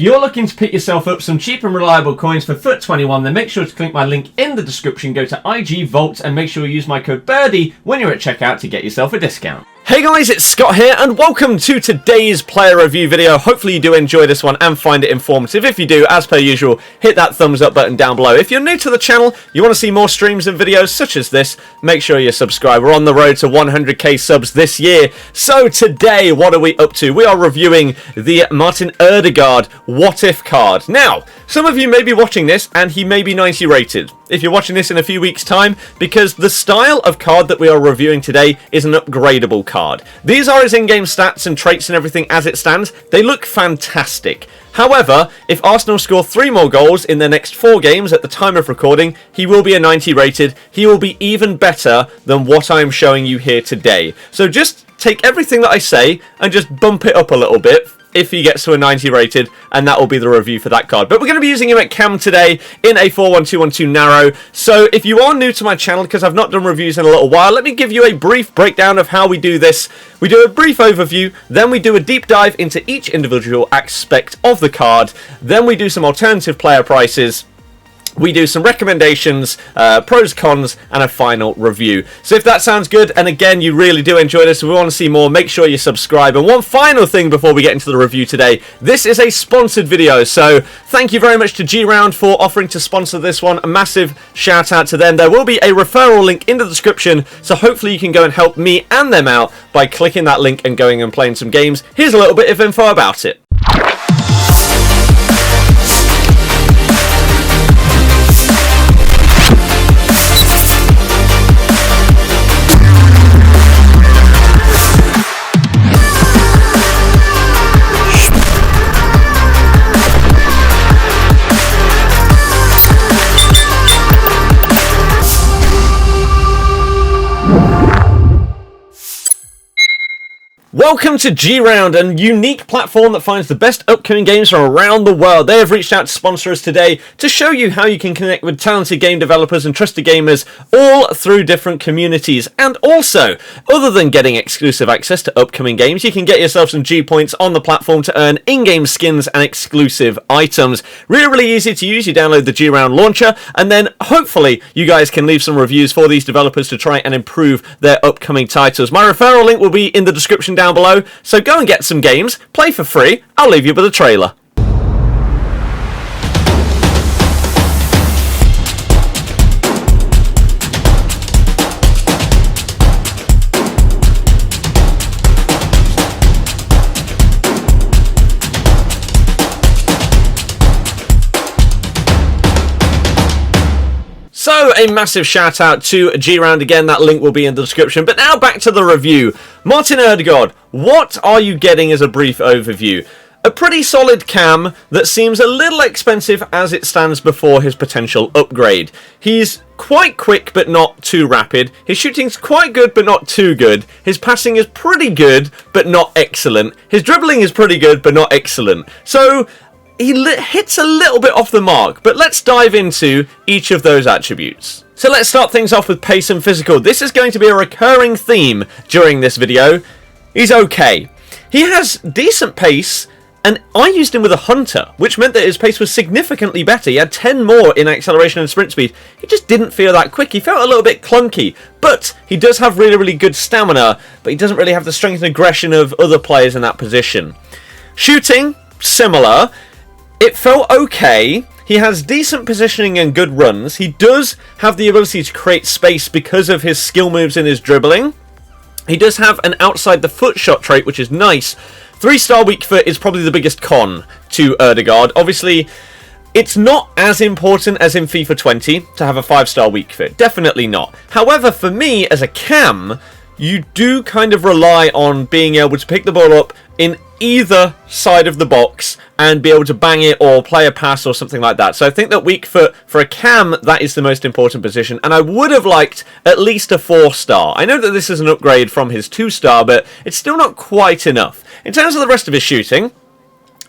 you're looking to pick yourself up some cheap and reliable coins for FUT 21, then make sure to click my link in the description, go to IG Vault, and make sure you use my code Birdie when you're at checkout to get yourself a discount. Hey guys, it's Scott here, and welcome to today's player review video. Hopefully you do enjoy this one and find it informative. If you do, as per usual, hit that thumbs up button down below. If you're new to the channel, you want to see more streams and videos such as this, make sure you subscribe. We're on the road to 100k subs this year. So today, what are we up to? We are reviewing the Martin Odegaard What If card. Now, some of you may be watching this and he may be 90 rated. If you're watching this in a few weeks' time, because the style of card that we are reviewing today is an upgradable card. These are his in-game stats and traits and everything as it stands. They look fantastic. However, if Arsenal score 3 more goals in their next 4 games at the time of recording, he will be a 90 rated. He will be even better than what I'm showing you here today. So just take everything that I say and just bump it up a little bit if he gets to a 90 rated, and that will be the review for that card. But we're going to be using him at cam today in a 4-1-2-1-2 narrow. So if you are new to my channel, because I've not done reviews in a little while, let me give you a brief breakdown of how we do this. We do a brief overview, then we do a deep dive into each individual aspect of the card, then we do some alternative player prices, we do some recommendations, pros, cons, and a final review. So if that sounds good, and again, you really do enjoy this, and we want to see more, make sure you subscribe. And one final thing before we get into the review today, this is a sponsored video, so thank you very much to G-Round for offering to sponsor this one. A massive shout out to them. There will be a referral link in the description, so hopefully you can go and help me and them out by clicking that link and going and playing some games. Here's a little bit of info about it. Welcome to G-Round, a unique platform that finds the best upcoming games from around the world. They have reached out to sponsor us today to show you how you can connect with talented game developers and trusted gamers all through different communities. And also, other than getting exclusive access to upcoming games, you can get yourself some G-Points on the platform to earn in-game skins and exclusive items. Really, really easy to use. You download the G-Round launcher, and then hopefully you guys can leave some reviews for these developers to try and improve their upcoming titles. My referral link will be in the description down below, so go and get some games, play for free. I'll leave you with a trailer. So, a massive shout out to G-Round again, that link will be in the description. But now back to the review. Martin Odegaard, what are you getting as a brief overview? A pretty solid cam that seems a little expensive as it stands before his potential upgrade. He's quite quick but not too rapid. His shooting's quite good but not too good. His passing is pretty good but not excellent. His dribbling is pretty good but not excellent. So he hits a little bit off the mark, but let's dive into each of those attributes. So let's start things off with pace and physical. This is going to be a recurring theme during this video. He's okay. He has decent pace, and I used him with a hunter, which meant that his pace was significantly better. He had 10 more in acceleration and sprint speed. He just didn't feel that quick. He felt a little bit clunky, but he does have really, really good stamina, but he doesn't really have the strength and aggression of other players in that position. Shooting, similar. It felt okay. He has decent positioning and good runs. He does have the ability to create space because of his skill moves and his dribbling. He does have an outside the foot shot trait, which is nice. 3-star weak foot is probably the biggest con to Odegaard. Obviously, it's not as important as in FIFA 20 to have a 5-star weak foot. Definitely not. However, for me, as a cam, you do kind of rely on being able to pick the ball up in either side of the box and be able to bang it or play a pass or something like that. So I think that weak foot, for a cam, that is the most important position, and I would have liked at least a 4-star. I know that this is an upgrade from his 2-star, but it's still not quite enough. In terms of the rest of his shooting,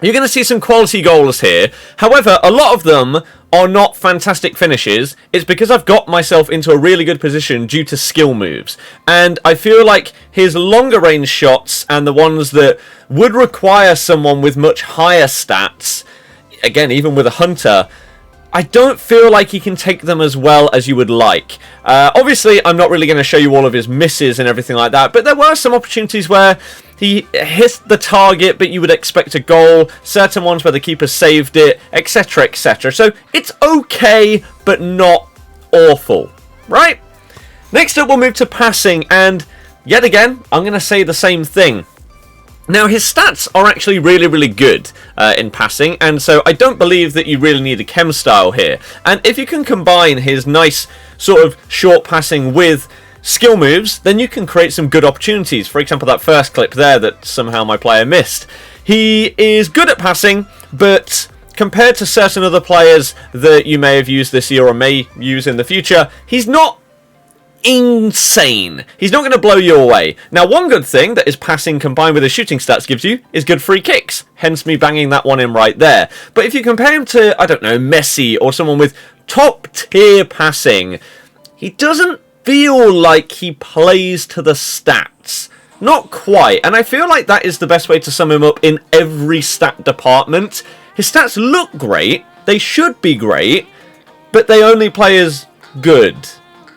you're going to see some quality goals here. However, a lot of them are not fantastic finishes. It's because I've got myself into a really good position due to skill moves. And I feel like his longer range shots and the ones that would require someone with much higher stats again, even with a Hunter, I don't feel like he can take them as well as you would like. Obviously, I'm not really going to show you all of his misses and everything like that, but there were some opportunities where he hit the target, but you would expect a goal. Certain ones where the keeper saved it, etc, etc. So it's okay, but not awful, right? Next up, we'll move to passing, and yet again, I'm going to say the same thing. Now, his stats are actually really, really good in passing, and so I don't believe that you really need a chem style here. And if you can combine his nice sort of short passing with skill moves, then you can create some good opportunities. For example, that first clip there that somehow my player missed. He is good at passing, but compared to certain other players that you may have used this year or may use in the future, he's not insane. He's not going to blow you away. Now, one good thing that his passing combined with his shooting stats gives you is good free kicks. Hence me banging that one in right there. But if you compare him to, I don't know, Messi or someone with top tier passing, he doesn't feel like he plays to the stats. Not quite. And I feel like that is the best way to sum him up in every stat department. His stats look great. They should be great. But they only play as good,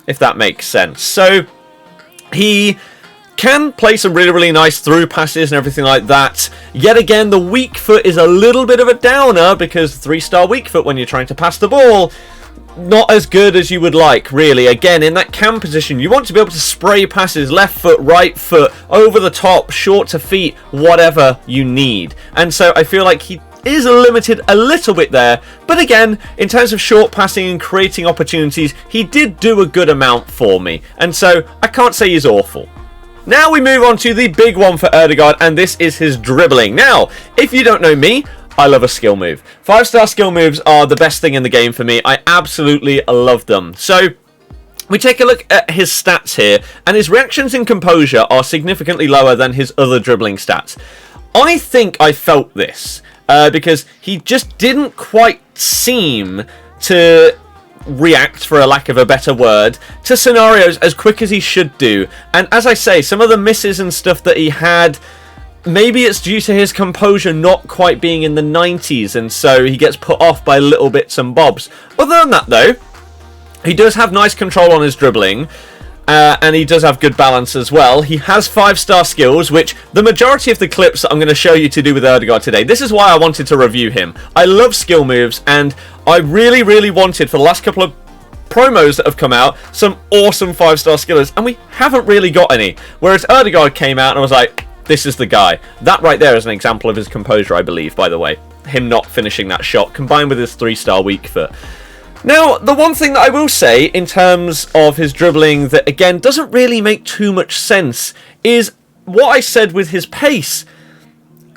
if that makes sense. So he can play some really, really nice through passes and everything like that. Yet again, the weak foot is a little bit of a downer because 3-star weak foot when you're trying to pass the ball, not as good as you would like, really. Again, in that cam position, you want to be able to spray passes left foot, right foot, over the top, short to feet, whatever you need. And so I feel like he is limited a little bit there, but again, in terms of short passing and creating opportunities, he did do a good amount for me, and so I can't say he's awful. Now we move on to the big one for Odegaard, and this is his dribbling. Now, if you don't know me, I love a skill move. 5-star skill moves are the best thing in the game for me. I absolutely love them. So we take a look at his stats here, and his reactions and composure are significantly lower than his other dribbling stats. I think I felt this because he just didn't quite seem to react, for a lack of a better word, to scenarios as quick as he should do. And as I say, some of the misses and stuff that he had, maybe it's due to his composure not quite being in the 90s, and so he gets put off by little bits and bobs. Other than that, though, he does have nice control on his dribbling, and he does have good balance as well. He has 5-star skills, which the majority of the clips that I'm going to show you to do with Odegaard today, this is why I wanted to review him. I love skill moves, and I really, really wanted, for the last couple of promos that have come out, some awesome 5-star skillers, and we haven't really got any. Whereas Odegaard came out, and I was like, this is the guy. That right there is an example of his composure, I believe, by the way. Him not finishing that shot, combined with his 3-star weak foot. Now, the one thing that I will say in terms of his dribbling that, again, doesn't really make too much sense is what I said with his pace.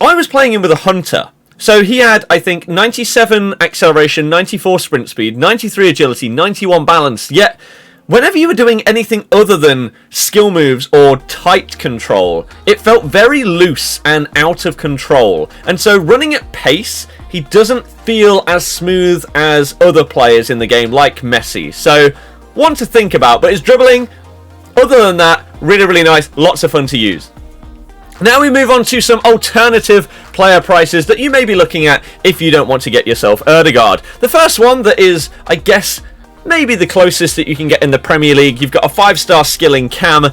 I was playing him with a Hunter. So he had, I think, 97 acceleration, 94 sprint speed, 93 agility, 91 balance, yet whenever you were doing anything other than skill moves or tight control, it felt very loose and out of control. And so running at pace, he doesn't feel as smooth as other players in the game, like Messi. So, one to think about, but his dribbling, other than that, really, really nice, lots of fun to use. Now we move on to some alternative player prices that you may be looking at if you don't want to get yourself Odegaard. The first one that is, I guess, maybe the closest that you can get in the Premier League. You've got a 5-star skilling Cam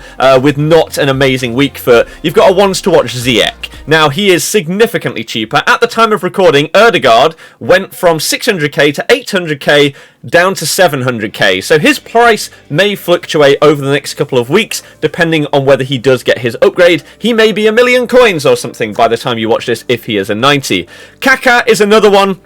with not an amazing weak foot. You've got a ones to watch Ziyech. Now, he is significantly cheaper. At the time of recording, Odegaard went from 600k to 800k down to 700k. So his price may fluctuate over the next couple of weeks, depending on whether he does get his upgrade. He may be 1,000,000 coins or something by the time you watch this if he is a 90. Kaká is another one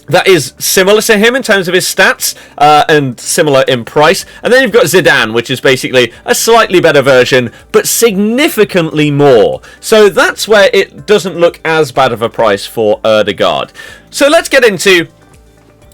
that is similar to him in terms of his stats and similar in price. And then you've got Zidane, which is basically a slightly better version, but significantly more. So that's where it doesn't look as bad of a price for Odegaard. So let's get into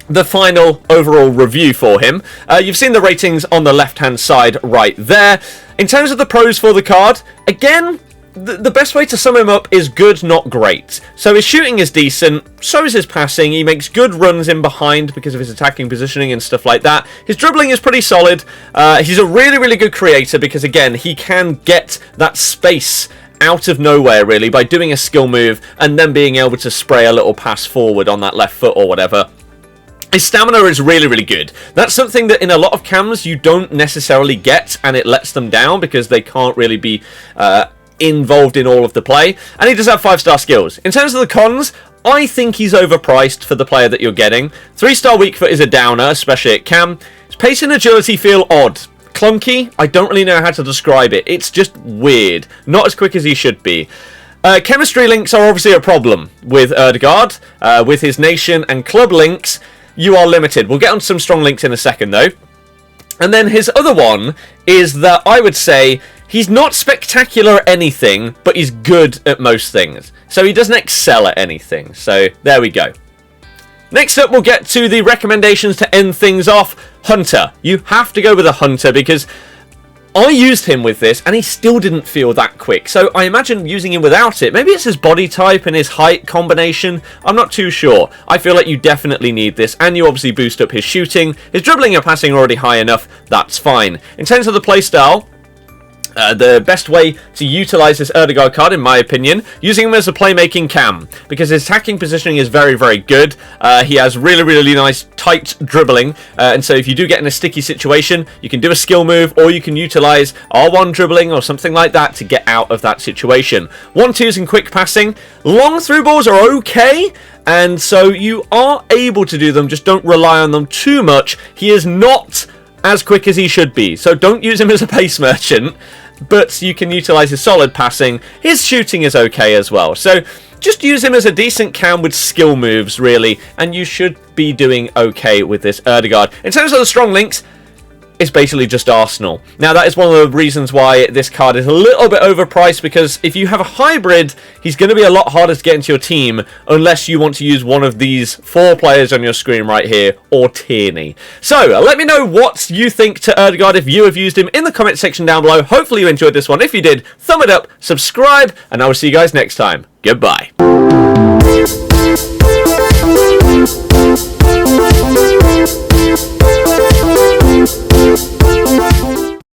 the final overall review for him. You've seen the ratings on the left-hand side right there. In terms of the pros for the card, again, the best way to sum him up is good, not great. So his shooting is decent, so is his passing. He makes good runs in behind because of his attacking positioning and stuff like that. His dribbling is pretty solid. He's a really, really good creator because, again, he can get that space out of nowhere, really, by doing a skill move and then being able to spray a little pass forward on that left foot or whatever. His stamina is really, really good. That's something that in a lot of cams you don't necessarily get, and it lets them down because they can't really be involved in all of the play. And he does have 5-star skills. In terms of the cons, I think he's overpriced for the player that you're getting. 3-star weak foot is a downer, especially at cam. His pace and agility feel odd. Clunky, I don't really know how to describe it. It's just weird. Not as quick as he should be. Chemistry links are obviously a problem with Odegaard. With his nation and club links, you are limited. We'll get on some strong links in a second, though. And then his other one is that I would say he's not spectacular at anything, but he's good at most things. So he doesn't excel at anything. So there we go. Next up, we'll get to the recommendations to end things off. Hunter. You have to go with a Hunter because I used him with this and he still didn't feel that quick. So I imagine using him without it. Maybe it's his body type and his height combination. I'm not too sure. I feel like you definitely need this, and you obviously boost up his shooting. His dribbling and passing are already high enough. That's fine. In terms of the playstyle, the best way to utilise this Odegaard card, in my opinion, using him as a playmaking cam, because his attacking positioning is very, very good. He has really, really nice tight dribbling, and so if you do get in a sticky situation, you can do a skill move, or you can utilise R1 dribbling or something like that to get out of that situation. 1-2s and quick passing. Long through balls are okay, and so you are able to do them, just don't rely on them too much. He is not as quick as he should be, so don't use him as a pace merchant. But you can utilise his solid passing. His shooting is okay as well. So just use him as a decent cam with skill moves, really, and you should be doing okay with this Odegaard. In terms of the strong links, it's basically just Arsenal. Now, that is one of the reasons why this card is a little bit overpriced, because if you have a hybrid, he's going to be a lot harder to get into your team unless you want to use one of these 4 players on your screen right here, or Tierney. So, let me know what you think to Odegaard if you have used him in the comment section down below. Hopefully you enjoyed this one. If you did, thumb it up, subscribe, and I will see you guys next time. Goodbye.